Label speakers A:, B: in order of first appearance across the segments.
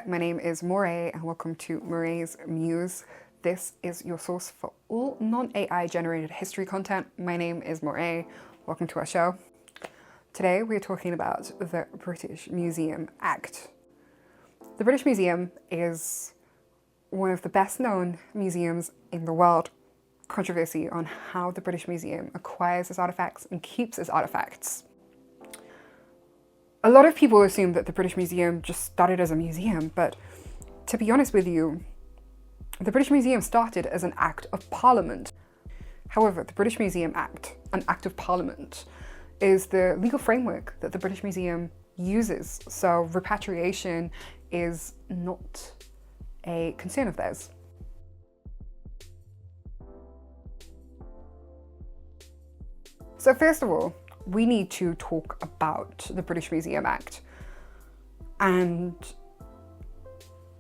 A: My name is Moray and welcome to Moray's Muse. This is your source for all non-AI generated history content. My name is Moray. Welcome to our show. Today we're talking about the British Museum Act. The British Museum is one of the best known museums in the world. Controversy on how the British Museum acquires its artifacts and keeps its artifacts. A lot of people assume that the British Museum just started as a museum, but to be honest with you, the British Museum started as an Act of Parliament. However, the British Museum Act, an Act of Parliament, is the legal framework that the British Museum uses, so repatriation is not a concern of theirs. So first of all, we need to talk about the British Museum Act and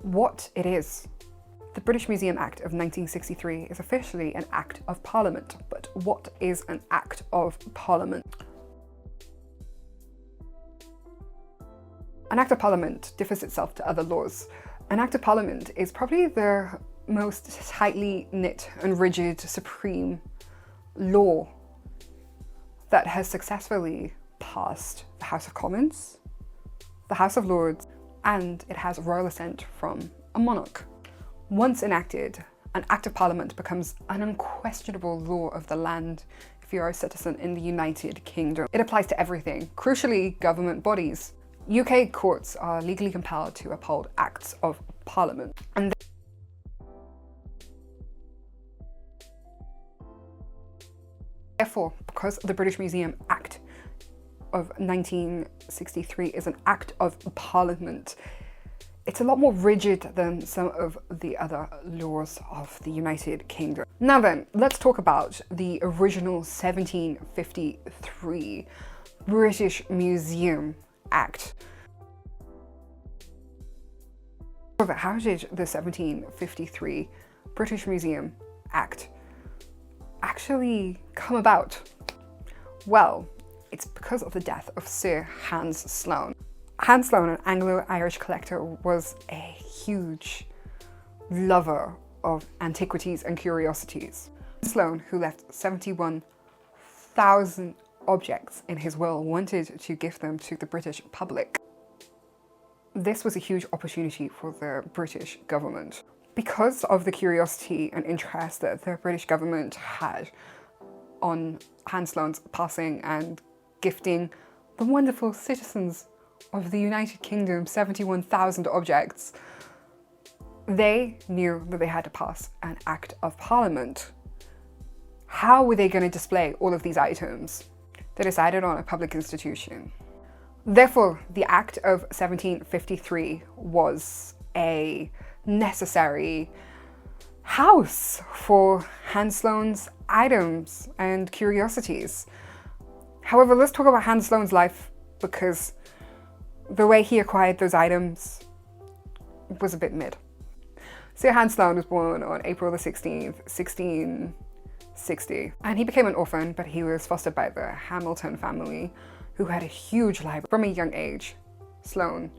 A: what it is. The British Museum Act of 1963 is officially an Act of Parliament, but what is an Act of Parliament? An Act of Parliament differs itself to other laws. An Act of Parliament is probably the most tightly knit and rigid supreme law that has successfully passed the House of Commons, the House of Lords, and it has royal assent from a monarch. Once enacted, an Act of Parliament becomes an unquestionable law of the land if you're a citizen in the United Kingdom. It applies to everything, crucially government bodies. UK courts are legally compelled to uphold Acts of Parliament. And therefore, because the British Museum Act of 1963 is an Act of Parliament, it's a lot more rigid than some of the other laws of the United Kingdom. Now then, let's talk about the original 1753 British Museum Act. However, how did the 1753 British Museum Act actually come about? Well, it's because of the death of Sir Hans Sloane. Hans Sloane, an Anglo-Irish collector, was a huge lover of antiquities and curiosities. Sloane, who left 71,000 objects in his will, wanted to give them to the British public. This was a huge opportunity for the British government. Because of the curiosity and interest that the British government had on Hans Sloane's passing and gifting the wonderful citizens of the United Kingdom 71,000 objects, they knew that they had to pass an Act of Parliament. How were they going to display all of these items? They decided on a public institution. Therefore, the Act of 1753 was a necessary house for Hans Sloane's items and curiosities. However, let's talk about Hans Sloane's life, because the way he acquired those items was a bit mid. Sir Hans Sloane was born on April the 16th, 1660, and he became an orphan, but he was fostered by the Hamilton family, who had a huge library. From a young age, Sloane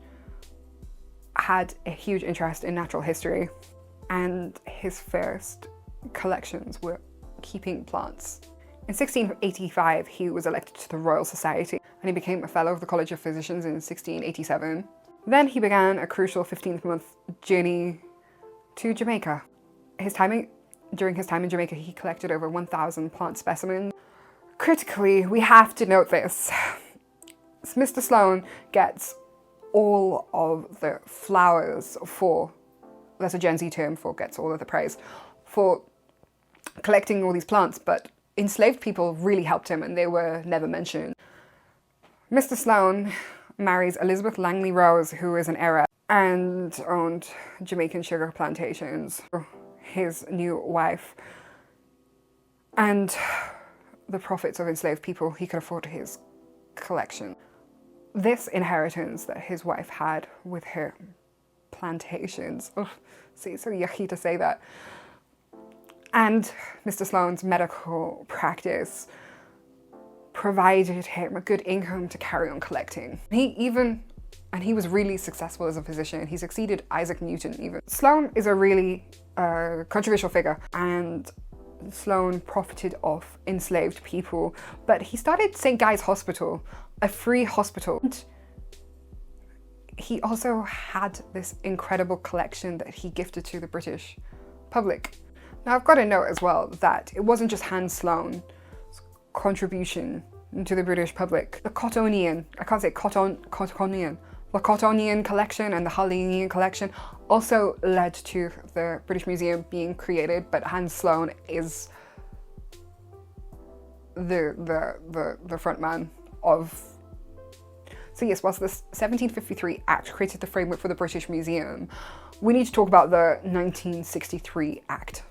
A: had a huge interest in natural history, and his first collections were keeping plants. In 1685, he was elected to the Royal Society, and he became a Fellow of the College of Physicians in 1687. Then he began a crucial 15-month journey to Jamaica. During his time in Jamaica, he collected over 1,000 plant specimens. Critically, we have to note this. Mr. Sloane gets all of the flowers for, that's a Gen Z term for gets all of the praise, for collecting all these plants, but enslaved people really helped him and they were never mentioned. Mr. Sloane marries Elizabeth Langley Rose, who is an heiress and owned Jamaican sugar plantations. His new wife, and the profits of enslaved people, he could afford his collection. This inheritance that his wife had with her plantations, see, it's so yucky to say that, and Mr. Sloane's medical practice provided him a good income to carry on collecting. He even And he was really successful as a physician. He succeeded Isaac Newton even. Sloane is a really controversial figure, and Sloane profited off enslaved people, but he started St. Guy's Hospital, a free hospital. And he also had this incredible collection that he gifted to the British public. Now I've got to note as well that it wasn't just Hans Sloane's contribution to the British public. The Cottonian, I can't say Cottonian, the Cottonian collection and the Hallinian collection also led to the British Museum being created, but Hans Sloane is the front man of. So yes, whilst the 1753 Act created the framework for the British Museum, we need to talk about the 1963 Act.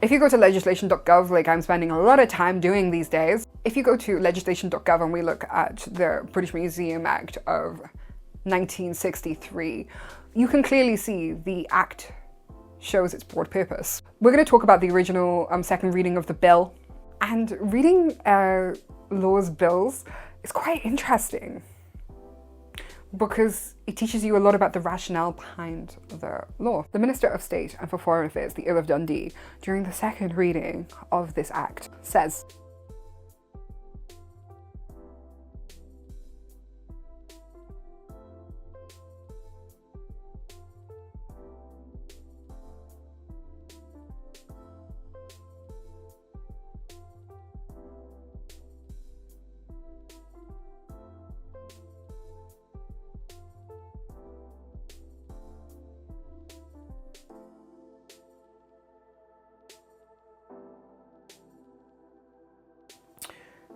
A: If you go to legislation.gov, like I'm spending a lot of time doing these days, if you go to legislation.gov and we look at the British Museum Act of 1963, you can clearly see the Act shows its broad purpose. We're going to talk about the original second reading of the bill, and reading law's bills is quite interesting because it teaches you a lot about the rationale behind the law. The Minister of State and for Foreign Affairs, the Earl of Dundee, during the second reading of this Act says,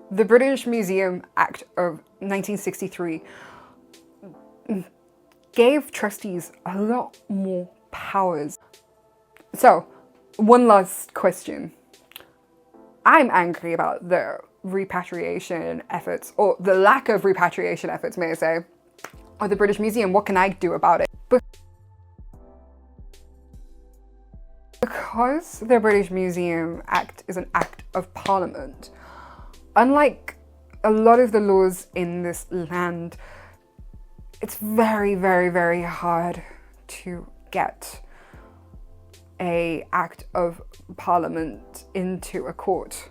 A: the British Museum Act of 1963 gave trustees a lot more powers. So, one last question. I'm angry about the repatriation efforts, or the lack of repatriation efforts, may I say, of the British Museum. What can I do about it? Because the British Museum Act is an act of Parliament, unlike a lot of the laws in this land, it's very, very, very hard to get an act of Parliament into a court.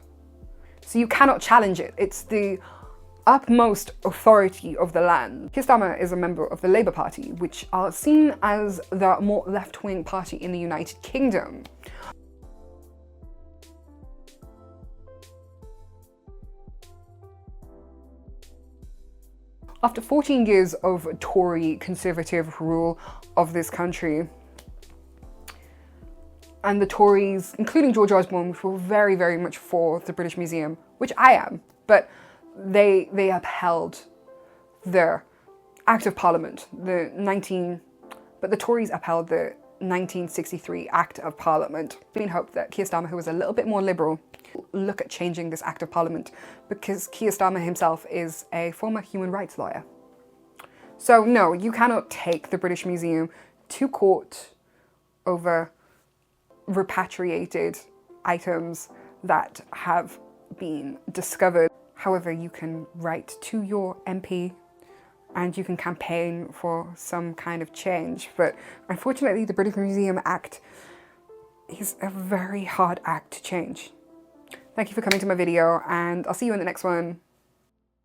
A: So you cannot challenge it. It's the utmost authority of the land. Keir Starmer is a member of the Labour Party, which are seen as the more left-wing party in the United Kingdom. After 14 years of Tory conservative rule of this country, and the Tories, including George Osborne, which were very, very much for the British Museum, which I am, but they upheld the Act of Parliament, but the Tories upheld the 1963 Act of Parliament. We hope that Keir Starmer, who was a little bit more liberal, look at changing this Act of Parliament, because Keir Starmer himself is a former human rights lawyer. So no, you cannot take the British Museum to court over repatriated items that have been discovered. However, you can write to your MP and you can campaign for some kind of change. But unfortunately, the British Museum Act is a very hard act to change. Thank you for coming to my video, and I'll see you in the next one.